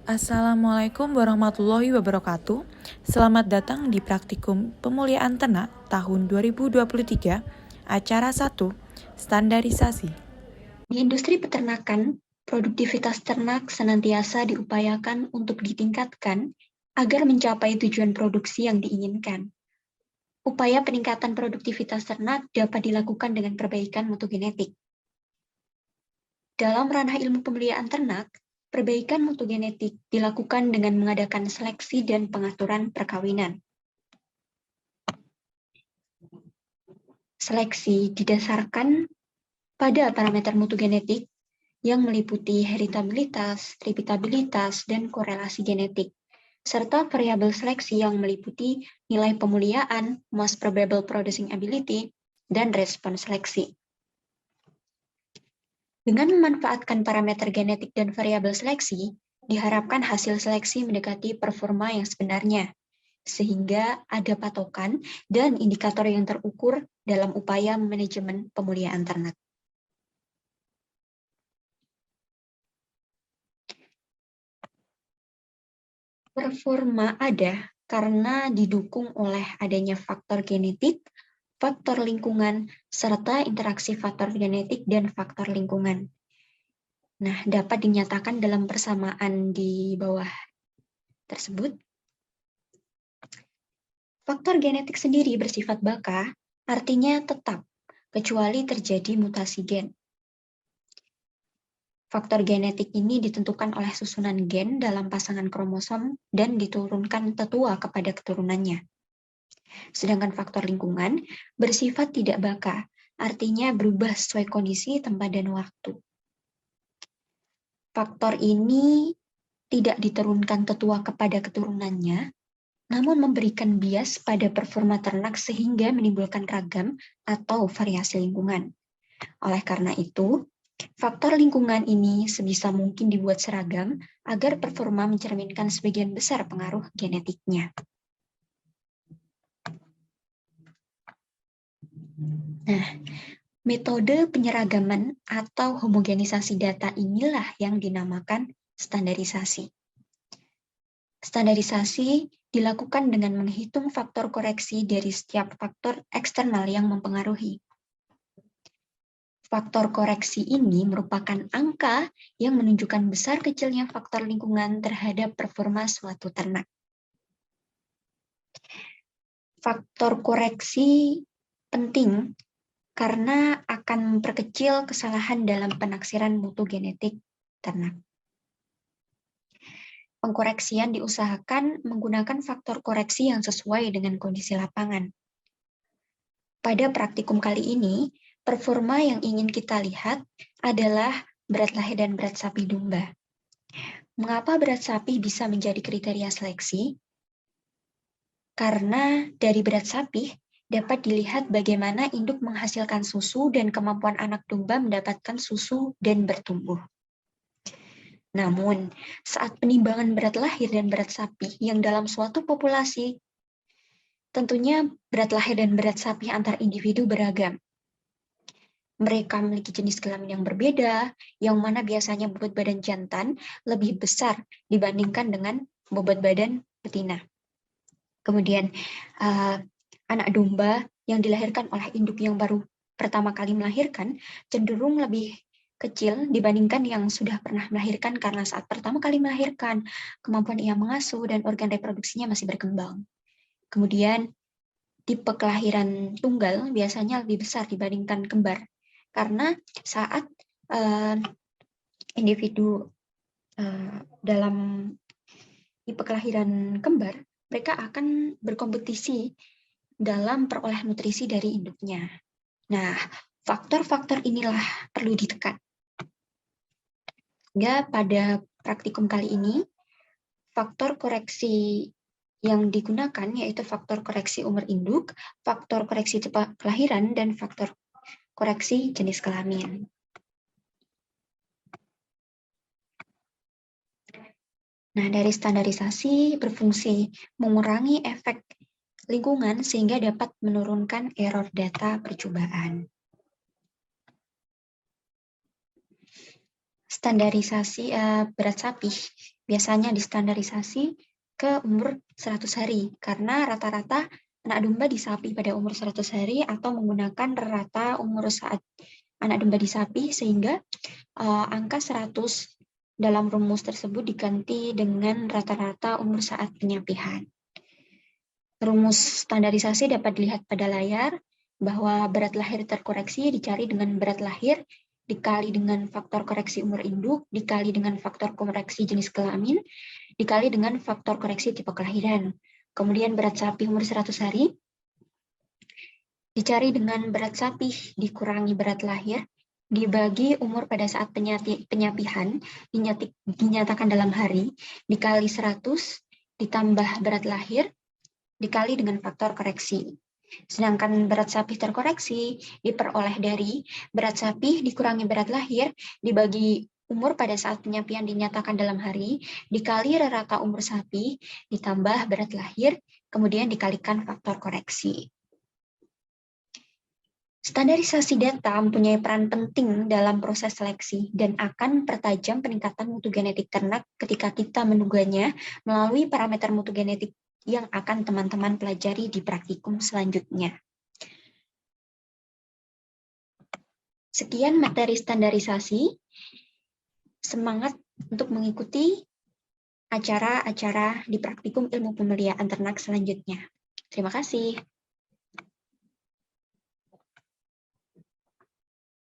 Assalamualaikum warahmatullahi wabarakatuh. Selamat datang di Praktikum Pemuliaan Ternak tahun 2023, acara 1, Standarisasi. Di industri peternakan, produktivitas ternak senantiasa diupayakan untuk ditingkatkan agar mencapai tujuan produksi yang diinginkan. Upaya peningkatan produktivitas ternak dapat dilakukan dengan perbaikan mutu genetik. Dalam ranah ilmu pemeliharaan ternak, perbaikan mutu genetik dilakukan dengan mengadakan seleksi dan pengaturan perkawinan. Seleksi didasarkan pada parameter mutu genetik yang meliputi heritabilitas, repeatabilitas, dan korelasi genetik, serta variabel seleksi yang meliputi nilai pemuliaan, most probable producing ability, dan respon seleksi. Dengan memanfaatkan parameter genetik dan variabel seleksi, diharapkan hasil seleksi mendekati performa yang sebenarnya, sehingga ada patokan dan indikator yang terukur dalam upaya manajemen pemulihaan ternak. Performa ada karena didukung oleh adanya faktor genetik, faktor lingkungan, serta interaksi faktor genetik dan faktor lingkungan. Nah, dapat dinyatakan dalam persamaan di bawah tersebut. Faktor genetik sendiri bersifat baka, artinya tetap, kecuali terjadi mutasi gen. Faktor genetik ini ditentukan oleh susunan gen dalam pasangan kromosom dan diturunkan tetua kepada keturunannya. Sedangkan faktor lingkungan bersifat tidak baka, artinya berubah sesuai kondisi, tempat, dan waktu. Faktor ini tidak diturunkan tetua kepada keturunannya, namun memberikan bias pada performa ternak sehingga menimbulkan ragam atau variasi lingkungan. Oleh karena itu, faktor lingkungan ini sebisa mungkin dibuat seragam agar performa mencerminkan sebagian besar pengaruh genetiknya. Nah, metode penyeragaman atau homogenisasi data inilah yang dinamakan standarisasi. Standarisasi dilakukan dengan menghitung faktor koreksi dari setiap faktor eksternal yang mempengaruhi. Faktor koreksi ini merupakan angka yang menunjukkan besar kecilnya faktor lingkungan terhadap performa suatu ternak. Faktor koreksi penting karena akan memperkecil kesalahan dalam penaksiran mutu genetik ternak. Pengkoreksian diusahakan menggunakan faktor koreksi yang sesuai dengan kondisi lapangan. Pada praktikum kali ini, performa yang ingin kita lihat adalah berat lahir dan berat sapi domba. Mengapa berat sapi bisa menjadi kriteria seleksi? Karena dari berat sapi dapat dilihat bagaimana induk menghasilkan susu dan kemampuan anak domba mendapatkan susu dan bertumbuh. Namun, saat penimbangan berat lahir dan berat sapi yang dalam suatu populasi, tentunya berat lahir dan berat sapi antar individu beragam. Mereka memiliki jenis kelamin yang berbeda, yang mana biasanya bobot badan jantan lebih besar dibandingkan dengan bobot badan betina. Kemudian, anak domba yang dilahirkan oleh induk yang baru pertama kali melahirkan cenderung lebih kecil dibandingkan yang sudah pernah melahirkan karena saat pertama kali melahirkan, kemampuan ia mengasuh dan organ reproduksinya masih berkembang. Kemudian, tipe kelahiran tunggal biasanya lebih besar dibandingkan kembar, karena saat individu dalam tipe kelahiran kembar, mereka akan berkompetisi dalam peroleh nutrisi dari induknya. Nah, faktor-faktor inilah perlu ditekan. Sehingga pada praktikum kali ini, faktor koreksi yang digunakan yaitu faktor koreksi umur induk, faktor koreksi tipe kelahiran, dan faktor koreksi jenis kelamin. Nah, dari standarisasi berfungsi mengurangi efek lingkungan sehingga dapat menurunkan error data percobaan. Standarisasi berat sapi biasanya distandarisasi ke umur 100 hari, karena rata-rata anak domba di sapi pada umur 100 hari atau menggunakan rata umur saat anak domba di sapi, sehingga angka 100 dalam rumus tersebut diganti dengan rata-rata umur saat penyapihan. Rumus standarisasi dapat dilihat pada layar, bahwa berat lahir terkoreksi dicari dengan berat lahir dikali dengan faktor koreksi umur induk, dikali dengan faktor koreksi jenis kelamin, dikali dengan faktor koreksi tipe kelahiran. Kemudian berat sapi umur 100 hari dicari dengan berat sapi dikurangi berat lahir, dibagi umur pada saat penyapihan, dinyatakan dalam hari, dikali 100, ditambah berat lahir, dikali dengan faktor koreksi. Sedangkan berat sapi terkoreksi diperoleh dari berat sapi dikurangi berat lahir, dibagi umur pada saat penyapian dinyatakan dalam hari, dikali rata umur sapi, ditambah berat lahir, kemudian dikalikan faktor koreksi. Standarisasi data mempunyai peran penting dalam proses seleksi dan akan pertajam peningkatan mutu genetik ternak ketika kita menuganya melalui parameter mutu genetik yang akan teman-teman pelajari di praktikum selanjutnya. Sekian materi standarisasi. Semangat untuk mengikuti acara-acara di praktikum ilmu pemeliharaan ternak selanjutnya. Terima kasih.